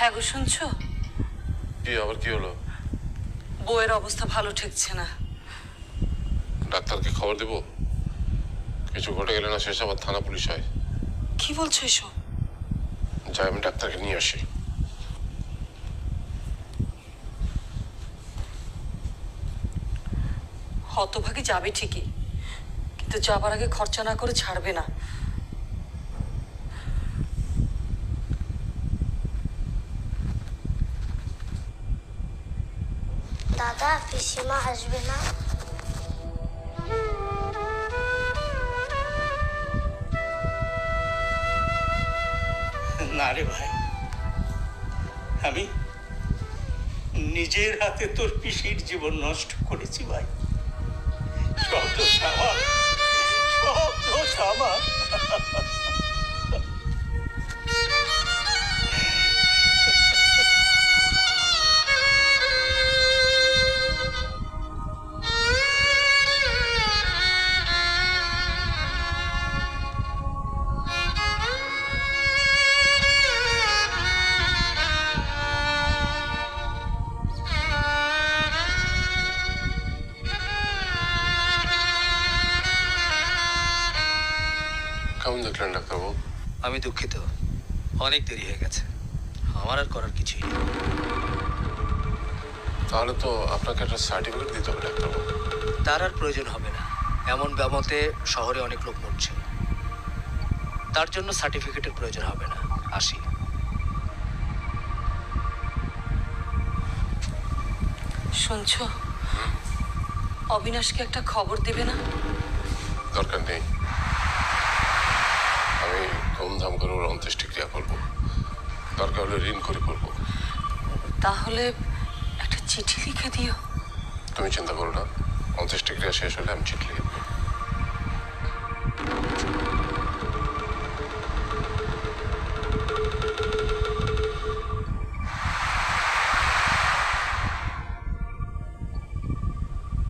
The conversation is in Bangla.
হ্যাঁ গো, শুনছো? কি আবার কি হলো? বউয়ের অবস্থা ভালো ঠেকছে না। ডাক্তারকে খবর দেব? কিছু ঘটে গেলে না শেষ আবার থানা পুলিশ হয়। কি বলছো এসব? যাই, আমি ডাক্তারকে নিয়ে আসি। হতভাগে যাবে ঠিকই, কিন্তু যাবার আগে খরচা না করে ছাড়বে না। দাদা, পিসিমা আসবে না? না রে ভাই, আমি নিজের হাতে তোর পিসির জীবন নষ্ট করেছি ভাই। সব দোষ আমার, সব দোষ আমার। কেমন দেখলেন ডাক্তারবাবু? আমি দুঃখিত, অনেক দেরি হয়ে গেছে। আমার আর করার কিছুই নেই। তাহলে তো আপনাকে একটা সার্টিফিকেট দিতে হবে ডাক্তারবাবু। তার আর প্রয়োজন হবে না। এমন ব্যামতে শহরে অনেক লোক মরছে, তার জন্য সার্টিফিকেটের প্রয়োজন হবে না। আসি। শুনছো, অবিনাশকে একটা খবর দেবে না? দরকার নেই, আমি ধুমধাম করে ওর অন্ত্যেষ্টিক্রিয়া করবো। দরকার হলে ঋণ করে করবো। তাহলে একটা চিঠি লিখে দিও। তুমি চিন্তা করো না, অন্ত্যেষ্টিক্রিয়া শেষ হলে আমি চিঠি লিখে